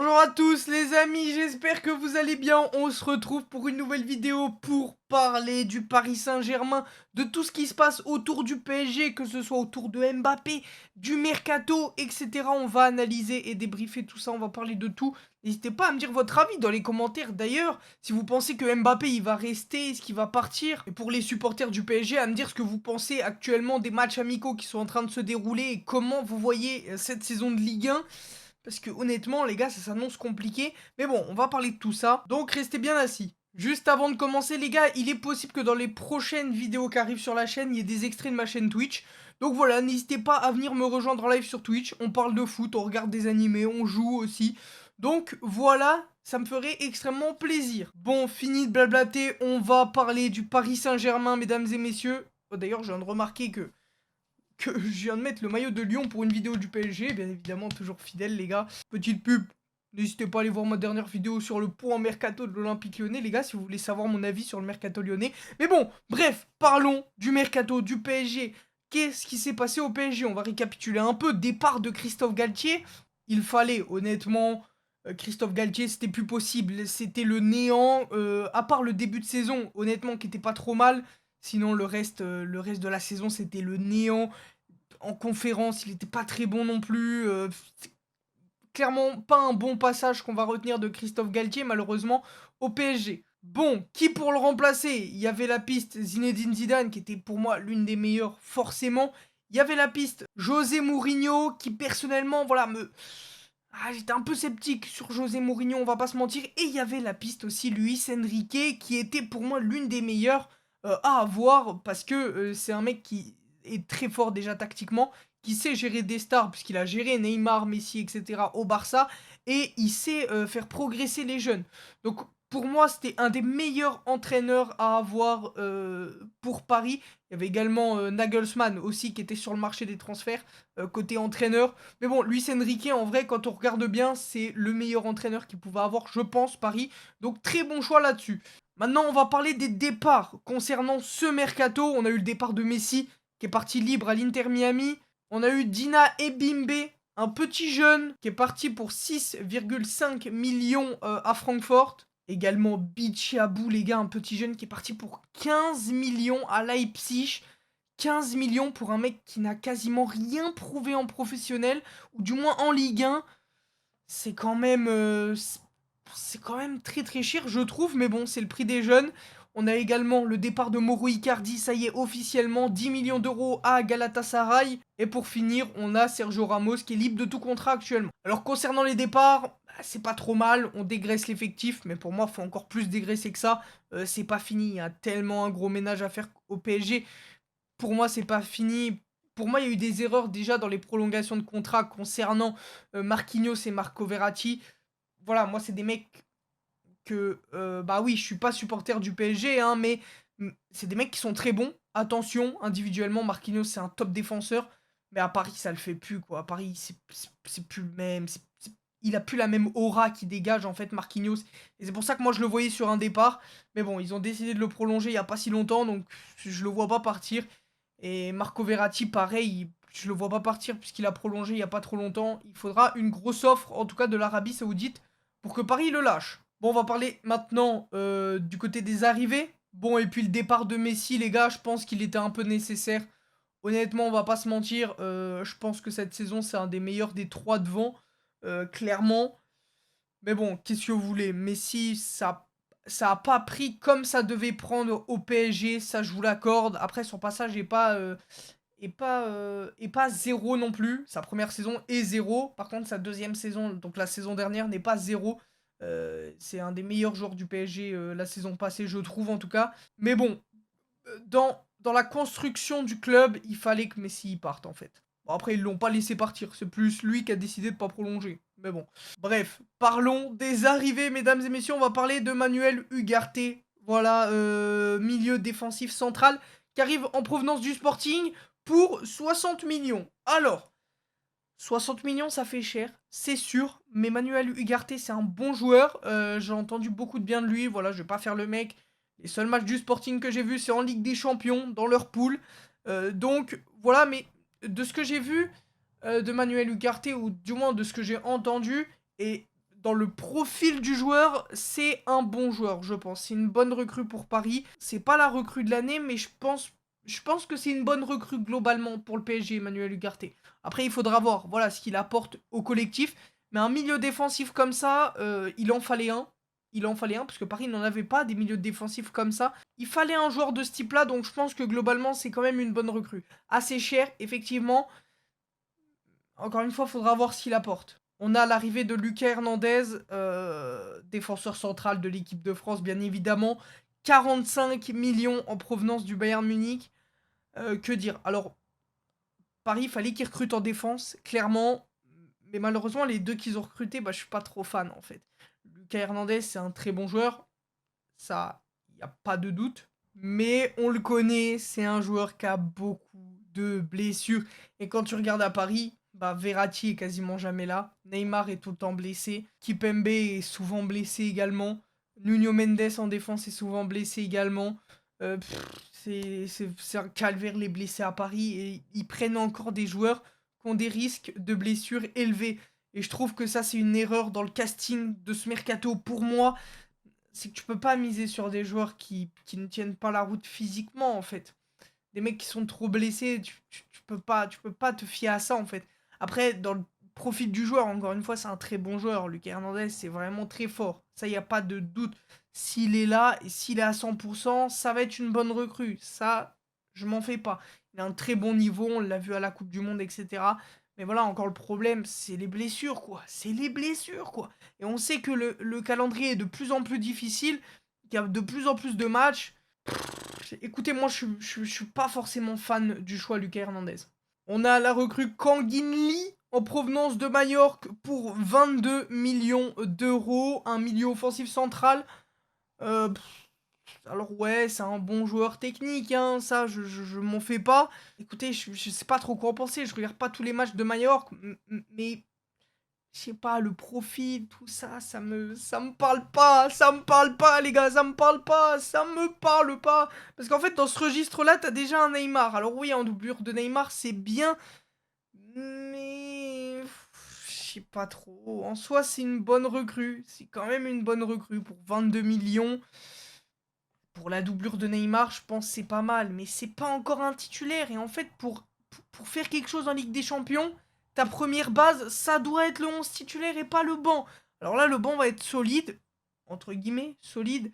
Bonjour à tous les amis, j'espère que vous allez bien. On se retrouve pour une nouvelle vidéo pour parler du Paris Saint-Germain, de tout ce qui se passe autour du PSG, que ce soit autour de Mbappé, du Mercato, etc. On va analyser et débriefer tout ça, on va parler de tout. N'hésitez pas à me dire votre avis dans les commentaires d'ailleurs, si vous pensez que Mbappé il va rester, est-ce qu'il va partir. Et pour les supporters du PSG, à me dire ce que vous pensez actuellement des matchs amicaux qui sont en train de se dérouler et comment vous voyez cette saison de Ligue 1. Parce que honnêtement, les gars, ça s'annonce compliqué. Mais bon, on va parler de tout ça. Donc restez bien assis. Juste avant de commencer, les gars, il est possible que dans les prochaines vidéos qui arrivent sur la chaîne, il y ait des extraits de ma chaîne Twitch. Donc voilà, n'hésitez pas à venir me rejoindre en live sur Twitch. On parle de foot, on regarde des animés, on joue aussi. Donc voilà, ça me ferait extrêmement plaisir. Bon, fini de blablater, on va parler du Paris Saint-Germain, mesdames et messieurs. Oh, d'ailleurs, je viens de remarquer que je viens de mettre le maillot de Lyon pour une vidéo du PSG, bien évidemment, toujours fidèle les gars. Petite pub, n'hésitez pas à aller voir ma dernière vidéo sur le point mercato de l'Olympique Lyonnais, les gars, si vous voulez savoir mon avis sur le mercato lyonnais. Mais bon, bref, parlons du mercato du PSG. Qu'est-ce qui s'est passé au PSG? On va récapituler un peu. Départ de Christophe Galtier. Il fallait, honnêtement, Christophe Galtier, c'était plus possible. C'était le néant, à part le début de saison, honnêtement, qui était pas trop mal. Sinon, le reste de la saison, c'était le néant. En conférence, il était pas très bon non plus. Clairement, pas un bon passage qu'on va retenir de Christophe Galtier, malheureusement, au PSG. Bon, qui pour le remplacer? Il y avait la piste Zinedine Zidane, qui était pour moi l'une des meilleures, forcément. Il y avait la piste José Mourinho, qui personnellement, voilà, j'étais un peu sceptique sur José Mourinho, on va pas se mentir. Et il y avait la piste aussi Luis Enrique, qui était pour moi l'une des meilleures à avoir, parce que c'est un mec qui est très fort déjà tactiquement, qui sait gérer des stars, puisqu'il a géré Neymar, Messi, etc. au Barça, et il sait faire progresser les jeunes. Donc pour moi, c'était un des meilleurs entraîneurs à avoir pour Paris. Il y avait également Nagelsmann aussi qui était sur le marché des transferts, côté entraîneur. Mais bon, Luis Enrique, en vrai, quand on regarde bien, c'est le meilleur entraîneur qu'il pouvait avoir, je pense, Paris. Donc très bon choix là-dessus. Maintenant, on va parler des départs concernant ce mercato. On a eu le départ de Messi, qui est parti libre à l'Inter Miami. On a eu Dina Ebimbe, un petit jeune, qui est parti pour 6,5 millions à Francfort. Également Bichabou, les gars, un petit jeune qui est parti pour 15 millions à Leipzig. 15 millions pour un mec qui n'a quasiment rien prouvé en professionnel, ou du moins en Ligue 1. C'est quand même très très cher, je trouve, mais bon, c'est le prix des jeunes. On a également le départ de Mauro Icardi, ça y est, officiellement, 10 millions d'euros à Galatasaray. Et pour finir, on a Sergio Ramos qui est libre de tout contrat actuellement. Alors concernant les départs, c'est pas trop mal, on dégraisse l'effectif, mais pour moi, il faut encore plus dégraisser que ça. C'est pas fini, il y a tellement un gros ménage à faire au PSG. Pour moi, c'est pas fini. Pour moi, il y a eu des erreurs déjà dans les prolongations de contrat concernant Marquinhos et Marco Verratti. Voilà, moi, c'est des mecs que, bah oui, je suis pas supporter du PSG, hein, mais c'est des mecs qui sont très bons. Attention, individuellement, Marquinhos, c'est un top défenseur. Mais à Paris, ça le fait plus, quoi. À Paris, c'est plus le même. Il a plus la même aura qui dégage, en fait, Marquinhos. Et c'est pour ça que moi, je le voyais sur un départ. Mais bon, ils ont décidé de le prolonger il y a pas si longtemps, donc je le vois pas partir. Et Marco Verratti, pareil, je le vois pas partir puisqu'il a prolongé il y a pas trop longtemps. Il faudra une grosse offre, en tout cas de l'Arabie Saoudite, pour que Paris le lâche. Bon, on va parler maintenant du côté des arrivées. Bon, et puis le départ de Messi, les gars, je pense qu'il était un peu nécessaire. Honnêtement, on va pas se mentir, je pense que cette saison, c'est un des meilleurs des trois devant, clairement. Mais bon, qu'est-ce que vous voulez? Messi, ça a pas pris comme ça devait prendre au PSG, ça je vous l'accorde. Après, son passage est pas zéro non plus. Sa première saison est zéro. Par contre, sa deuxième saison, donc la saison dernière, n'est pas zéro. C'est un des meilleurs joueurs du PSG la saison passée, je trouve en tout cas. Mais bon, dans la construction du club, il fallait que Messi parte en fait. Bon, après, ils l'ont pas laissé partir. C'est plus lui qui a décidé de pas prolonger. Mais bon. Bref, parlons des arrivées, mesdames et messieurs. On va parler de Manuel Ugarte. Voilà, milieu défensif central qui arrive en provenance du Sporting pour 60 millions. Alors, 60 millions, ça fait cher, c'est sûr. Mais Manuel Ugarte, c'est un bon joueur. J'ai entendu beaucoup de bien de lui. Voilà, je vais pas faire le mec. Les seuls matchs du Sporting que j'ai vus, c'est en Ligue des Champions, dans leur poule. Donc, voilà, mais de ce que j'ai vu de Manuel Ugarte, ou du moins de ce que j'ai entendu, et dans le profil du joueur, c'est un bon joueur, je pense. C'est une bonne recrue pour Paris. C'est pas la recrue de l'année, mais je pense que c'est une bonne recrue globalement pour le PSG, Emmanuel Ugarte. Après, il faudra voir, voilà, ce qu'il apporte au collectif. Mais un milieu défensif comme ça, il en fallait un. Il en fallait un, parce que Paris n'en avait pas des milieux défensifs comme ça. Il fallait un joueur de ce type-là, donc je pense que globalement, c'est quand même une bonne recrue. Assez cher, effectivement. Encore une fois, il faudra voir ce qu'il apporte. On a l'arrivée de Lucas Hernandez, défenseur central de l'équipe de France, bien évidemment. 45 millions en provenance du Bayern Munich. Que dire? Alors, Paris, il fallait qu'ils recrutent en défense, clairement. Mais malheureusement, les deux qu'ils ont recrutés, bah, je suis pas trop fan, en fait. Lucas Hernandez, c'est un très bon joueur. Ça, il n'y a pas de doute. Mais on le connaît, c'est un joueur qui a beaucoup de blessures. Et quand tu regardes à Paris, bah Verratti est quasiment jamais là. Neymar est tout le temps blessé. Kipembe est souvent blessé également. Nuno Mendes en défense est souvent blessé également. C'est un calvaire les blessés à Paris. Et ils prennent encore des joueurs qui ont des risques de blessures élevés. Et je trouve que ça, c'est une erreur dans le casting de ce mercato pour moi. C'est que tu peux pas miser sur des joueurs qui ne tiennent pas la route physiquement, en fait. Des mecs qui sont trop blessés, tu peux pas te fier à ça, en fait. Après, dans le profil du joueur, encore une fois, c'est un très bon joueur. Lucas Hernandez, c'est vraiment très fort. Ça, il n'y a pas de doute. S'il est là et s'il est à 100%, ça va être une bonne recrue. Ça, je m'en fais pas. Il a un très bon niveau, on l'a vu à la Coupe du Monde, etc. Mais voilà, encore le problème, c'est les blessures, quoi. C'est les blessures, quoi. Et on sait que le calendrier est de plus en plus difficile, qu'il y a de plus en plus de matchs. Écoutez, moi, je suis pas forcément fan du choix Lucas Hernandez. On a la recrue Kangin Lee en provenance de Majorque pour 22 millions d'euros. Un milieu offensif central. Euh, alors ouais, c'est un bon joueur technique, hein, ça, je m'en fais pas. Écoutez, je sais pas trop quoi en penser, je regarde pas tous les matchs de Majorque, mais je sais pas, le profil, tout ça, ça me parle pas, ça me parle pas, les gars, ça me parle pas, ça me parle pas. Parce qu'en fait, dans ce registre-là, t'as déjà un Neymar. Alors oui, en doublure de Neymar, c'est bien, mais je sais pas trop. En soi, c'est une bonne recrue, c'est quand même une bonne recrue pour 22 millions. Pour la doublure de Neymar, je pense que c'est pas mal, mais c'est pas encore un titulaire. Et en fait, pour faire quelque chose en Ligue des Champions, ta première base, ça doit être le 11 titulaire et pas le banc. Alors là, le banc va être solide, entre guillemets, solide,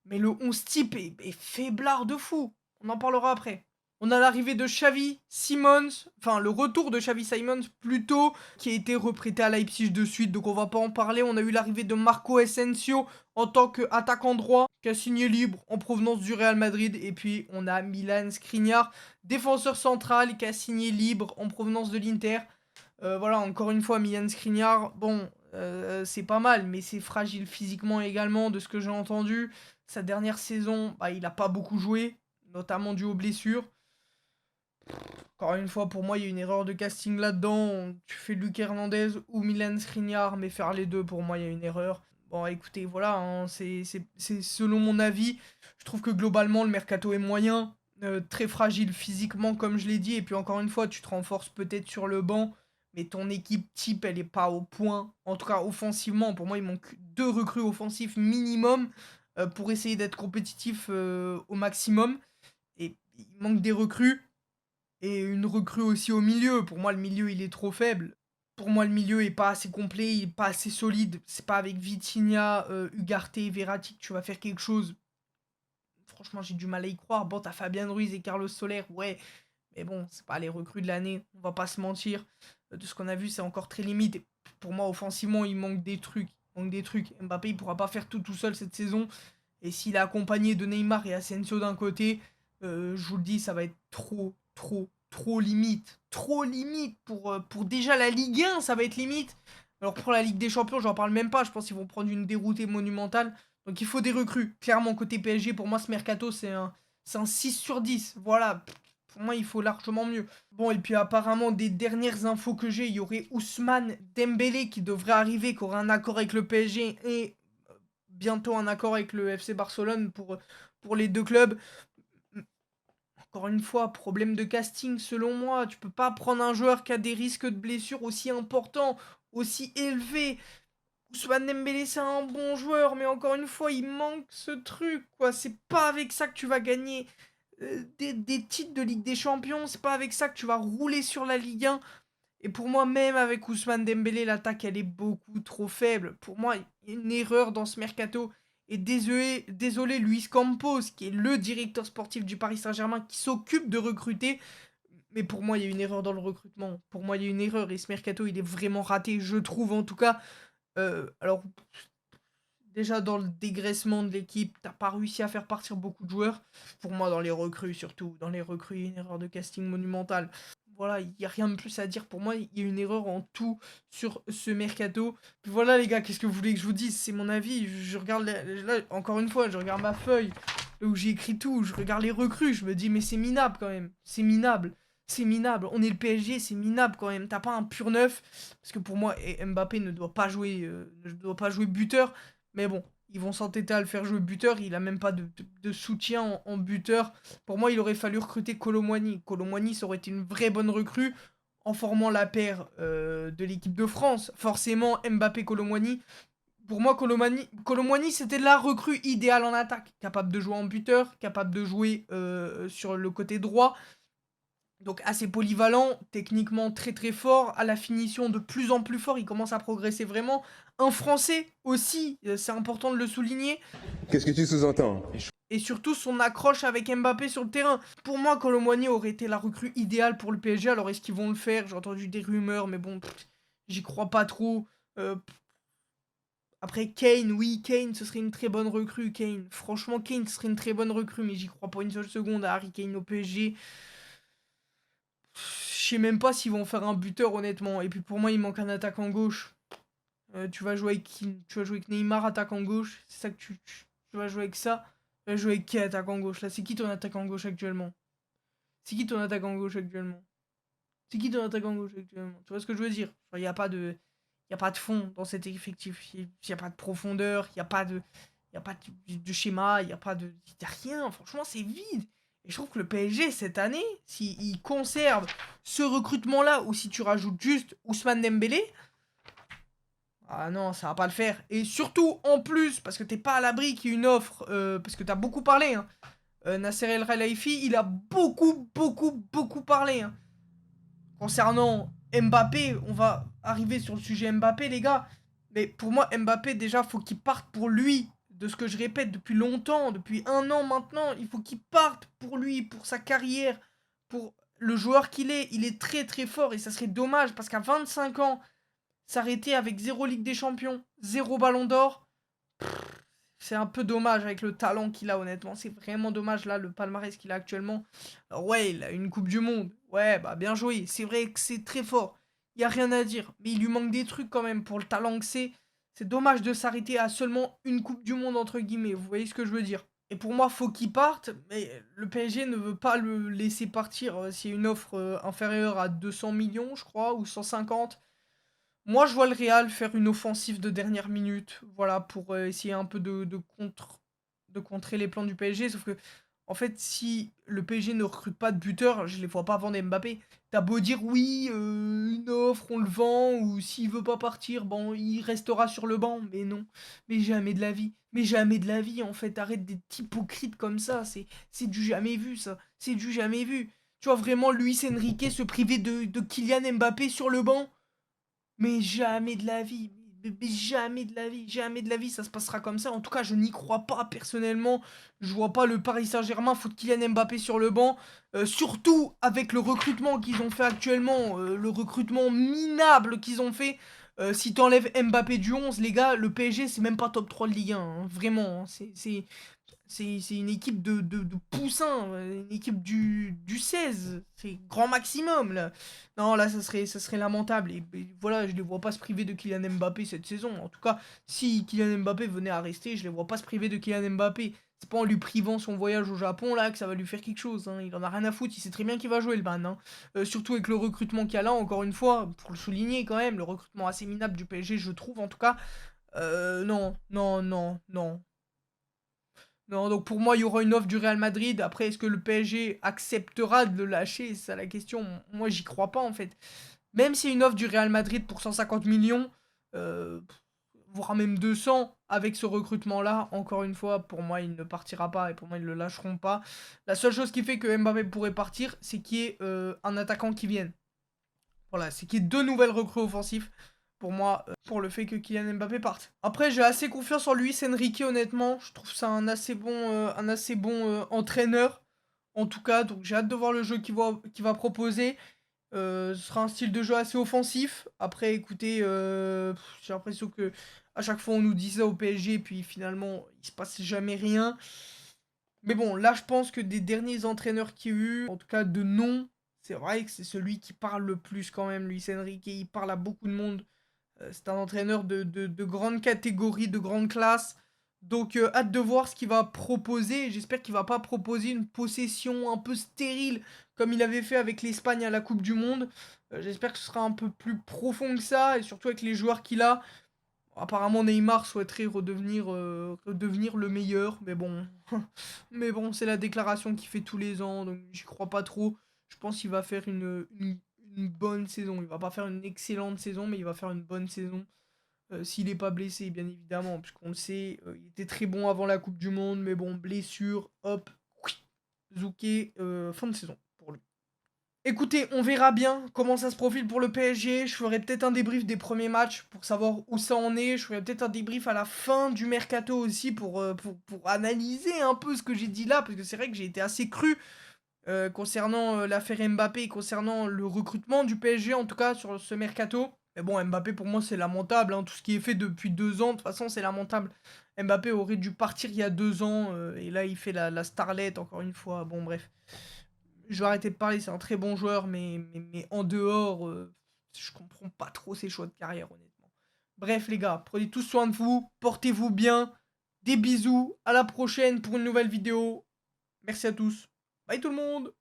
mais le 11 type est faiblard de fou. On en parlera après. On a l'arrivée de Xavi Simons, enfin le retour de Xavi Simons plutôt, qui a été reprêté à Leipzig de suite, donc on va pas en parler. On a eu l'arrivée de Marco Asensio en tant qu'attaquant droit, qui a signé libre en provenance du Real Madrid. Et puis on a Milan Skriniar, défenseur central, qui a signé libre en provenance de l'Inter. Voilà, encore une fois, Milan Skriniar, bon, c'est pas mal, mais c'est fragile physiquement également, de ce que j'ai entendu. Sa dernière saison, bah, il a pas beaucoup joué, notamment dû aux blessures. Encore une fois, pour moi, il y a une erreur de casting là-dedans. Tu fais Lucas Hernandez ou Milan Skriniar, mais faire les deux, pour moi, il y a une erreur. Bon, écoutez, voilà, hein, c'est selon mon avis. Je trouve que globalement, le mercato est moyen, très fragile physiquement, comme je l'ai dit. Et puis, encore une fois, tu te renforces peut-être sur le banc, mais ton équipe type, elle est pas au point. En tout cas, offensivement, pour moi, il manque deux recrues offensifs minimum pour essayer d'être compétitif au maximum. Et il manque des recrues. Et une recrue aussi au milieu. Pour moi, le milieu, il est trop faible. Pour moi, le milieu est pas assez complet, il est pas assez solide. C'est pas avec Vitinha, Ugarte, Verratti que tu vas faire quelque chose. Franchement, j'ai du mal à y croire. Bon, t'as Fabien Ruiz et Carlos Soler, ouais. Mais bon, c'est pas les recrues de l'année, on va pas se mentir. De ce qu'on a vu, c'est encore très limite. Et pour moi, offensivement, il manque des trucs. Il manque des trucs. Mbappé, il pourra pas faire tout seul cette saison. Et s'il est accompagné de Neymar et Asensio d'un côté, je vous le dis, ça va être trop limite. Trop limite pour déjà la Ligue 1, ça va être limite. Alors pour la Ligue des Champions, j'en parle même pas. Je pense qu'ils vont prendre une déroutée monumentale. Donc il faut des recrues. Clairement, côté PSG, pour moi, ce mercato, c'est un 6 sur 10. Voilà. Pour moi, il faut largement mieux. Bon, et puis apparemment, des dernières infos que j'ai, il y aurait Ousmane Dembélé qui devrait arriver, qui aurait un accord avec le PSG et bientôt un accord avec le FC Barcelone pour les deux clubs. Encore une fois, problème de casting selon moi. Tu peux pas prendre un joueur qui a des risques de blessure aussi importants, aussi élevés. Ousmane Dembélé, c'est un bon joueur, mais encore une fois, il manque ce truc, quoi. C'est pas avec ça que tu vas gagner des titres de Ligue des Champions, c'est pas avec ça que tu vas rouler sur la Ligue 1. Et pour moi, même avec Ousmane Dembélé, l'attaque, elle est beaucoup trop faible. Pour moi, il y a une erreur dans ce mercato. Et désolé Luis Campos, qui est le directeur sportif du Paris Saint-Germain, qui s'occupe de recruter. Mais pour moi, il y a une erreur dans le recrutement. Pour moi, il y a une erreur. Et ce mercato, il est vraiment raté, je trouve en tout cas. Alors, déjà dans le dégraissement de l'équipe, t'as pas réussi à faire partir beaucoup de joueurs. Pour moi, dans les recrues surtout, dans les recrues, il y a une erreur de casting monumentale. Voilà, il n'y a rien de plus à dire. Pour moi, il y a une erreur en tout sur ce mercato. Puis voilà les gars, qu'est-ce que vous voulez que je vous dise? C'est mon avis. Je regarde, là, encore une fois, je regarde ma feuille, là où j'ai écrit tout. Je regarde les recrues, je me dis, mais c'est minable quand même. C'est minable. C'est minable. On est le PSG, c'est minable quand même. T'as pas un pur neuf. Parce que pour moi, Mbappé ne doit pas jouer buteur. Mais bon, ils vont s'entêter à le faire jouer buteur. Il a même pas de soutien en buteur. Pour moi, il aurait fallu recruter Kolo Muani. Kolo Muani, ça aurait été une vraie bonne recrue en formant la paire de l'équipe de France. Forcément, Mbappé-Kolo Muani. Pour moi, Kolo Muani, c'était la recrue idéale en attaque. Capable de jouer en buteur, capable de jouer sur le côté droit. Donc assez polyvalent, techniquement très très fort, à la finition de plus en plus fort, il commence à progresser vraiment. Un Français aussi, c'est important de le souligner. Qu'est-ce que tu sous-entends? Et surtout son accroche avec Mbappé sur le terrain. Pour moi, Kolo Muani aurait été la recrue idéale pour le PSG. Alors est-ce qu'ils vont le faire? J'ai entendu des rumeurs, mais bon, j'y crois pas trop. Après Kane, oui, Kane, ce serait une très bonne recrue, Kane. Franchement, Kane, ce serait une très bonne recrue, mais j'y crois pas une seule seconde à Harry Kane au PSG. Je sais même pas s'ils vont faire un buteur, honnêtement. Et puis pour moi, il manque un attaquant gauche. Tu vas jouer avec qui? Tu vas jouer avec Neymar, attaquant gauche. C'est ça que tu vas jouer avec ça. Tu vas jouer avec qui, attaquant gauche? Là, c'est qui ton attaquant gauche actuellement? C'est qui ton attaquant gauche actuellement? C'est qui ton attaquant gauche actuellement? Tu vois ce que je veux dire? Il n'y a pas de. Y a pas de fond dans cet effectif. Il n'y a pas de profondeur. Il n'y a pas de. Y a pas de schéma. Il n'y a pas de. Y a rien. Franchement, c'est vide. Et je trouve que le PSG, cette année, s'il conserve ce recrutement-là, ou si tu rajoutes juste Ousmane Dembélé, ah non, ça va pas le faire. Et surtout, en plus, parce que t'es pas à l'abri qu'il y ait une offre, parce que t'as beaucoup parlé, hein. Nasser El Khelaifi, il a beaucoup parlé, hein. Concernant Mbappé, on va arriver sur le sujet Mbappé, les gars. Mais pour moi, Mbappé, déjà, faut qu'il parte pour lui. De ce que je répète depuis longtemps, depuis 1 an maintenant, il faut qu'il parte pour lui, pour sa carrière, pour le joueur qu'il est. Il est très très fort et ça serait dommage parce qu'à 25 ans, s'arrêter avec 0 Ligue des Champions, 0 Ballon d'Or, c'est un peu dommage avec le talent qu'il a, honnêtement. C'est vraiment dommage, là, le palmarès qu'il a actuellement. Alors, ouais, il a une Coupe du Monde. Ouais, bah, bien joué. C'est vrai que c'est très fort. Il n'y a rien à dire. Mais il lui manque des trucs quand même pour le talent que c'est. C'est dommage de s'arrêter à seulement une Coupe du Monde, entre guillemets. Vous voyez ce que je veux dire? Et pour moi, faut qu'il parte. Mais le PSG ne veut pas le laisser partir. S'il y a une offre inférieure à 200 millions, je crois, ou 150. Moi, je vois le Real faire une offensive de dernière minute, voilà, pour essayer un peu de contrer les plans du PSG. Sauf que, en fait, si le PSG ne recrute pas de buteur, je les vois pas vendre Mbappé. T'as beau dire oui, une offre, on le vend, ou s'il veut pas partir, bon, il restera sur le banc. Mais non, mais jamais de la vie. Mais jamais de la vie, en fait. Arrête d'être hypocrite comme ça. C'est du jamais vu, ça. C'est du jamais vu. Tu vois, vraiment, Luis Enrique se priver de Kylian Mbappé sur le banc. Mais jamais de la vie, mais jamais de la vie, jamais de la vie, ça se passera comme ça. En tout cas, je n'y crois pas personnellement. Je vois pas le Paris Saint-Germain foutre Kylian Mbappé sur le banc. Surtout avec le recrutement qu'ils ont fait actuellement, le recrutement minable qu'ils ont fait. Si t'enlèves Mbappé du 11, les gars, le PSG, c'est même pas top 3 de Ligue 1, hein, vraiment. C'est une équipe de poussins, une équipe du 16. C'est grand maximum, là. Non, là, ça serait lamentable. Et voilà, je les vois pas se priver de Kylian Mbappé cette saison. En tout cas, si Kylian Mbappé venait à rester, je les vois pas se priver de Kylian Mbappé. C'est pas en lui privant son voyage au Japon, là, que ça va lui faire quelque chose, hein. Il en a rien à foutre. Il sait très bien qu'il va jouer, le man, hein. Surtout avec le recrutement qu'il y a là, encore une fois, pour le souligner quand même, le recrutement assez minable du PSG, je trouve, en tout cas. Non, non, non, non. Non, donc pour moi, il y aura une offre du Real Madrid. Après, est-ce que le PSG acceptera de le lâcher? C'est ça la question. Moi, j'y crois pas, en fait. Même s'il y a une offre du Real Madrid pour 150 millions, euh, voire même 200 avec ce recrutement-là. Encore une fois, pour moi, il ne partira pas et pour moi, ils le lâcheront pas. La seule chose qui fait que Mbappé pourrait partir, c'est qu'il y ait un attaquant qui vienne. Voilà, c'est qu'il y ait 2 nouvelles recrues offensives pour moi, pour le fait que Kylian Mbappé parte. Après, j'ai assez confiance en Luis Enrique, honnêtement. Je trouve ça un assez bon entraîneur, en tout cas. Donc, j'ai hâte de voir le jeu qu'il va proposer. Ce sera un style de jeu assez offensif. Après, écoutez, j'ai l'impression que à chaque fois on nous dit ça au PSG, puis finalement il se passe jamais rien. Mais bon, là je pense que des derniers entraîneurs qu'il y a eu, en tout cas de nom, c'est vrai que c'est celui qui parle le plus quand même, Luis Enrique. Il parle à beaucoup de monde. C'est un entraîneur de grande catégorie, de grande classe. Donc hâte de voir ce qu'il va proposer. J'espère qu'il va pas proposer une possession un peu stérile comme il avait fait avec l'Espagne à la Coupe du Monde. J'espère que ce sera un peu plus profond que ça et surtout avec les joueurs qu'il a. Apparemment Neymar souhaiterait redevenir le meilleur, mais bon, mais bon, c'est la déclaration qu'il fait tous les ans, donc j'y crois pas trop. Je pense qu'il va faire une bonne saison. Il va pas faire une excellente saison, mais il va faire une bonne saison. S'il est pas blessé, bien évidemment, puisqu'on le sait, il était très bon avant la Coupe du Monde, mais bon, blessure, hop, Zouké, fin de saison pour lui. Écoutez, on verra bien comment ça se profile pour le PSG. Je ferai peut-être un débrief des premiers matchs pour savoir où ça en est. Je ferai peut-être un débrief à la fin du mercato aussi pour analyser un peu ce que j'ai dit là, parce que c'est vrai que j'ai été assez cru concernant l'affaire Mbappé et concernant le recrutement du PSG, en tout cas sur ce mercato. Mais bon, Mbappé pour moi c'est lamentable, hein. Tout ce qui est fait depuis 2 ans, de toute façon c'est lamentable. Mbappé aurait dû partir il y a 2 ans, et là il fait la starlette encore une fois. Bon bref, je vais arrêter de parler, c'est un très bon joueur, mais en dehors, je comprends pas trop ses choix de carrière honnêtement. Bref les gars, prenez tous soin de vous, portez-vous bien, des bisous, à la prochaine pour une nouvelle vidéo. Merci à tous, bye tout le monde.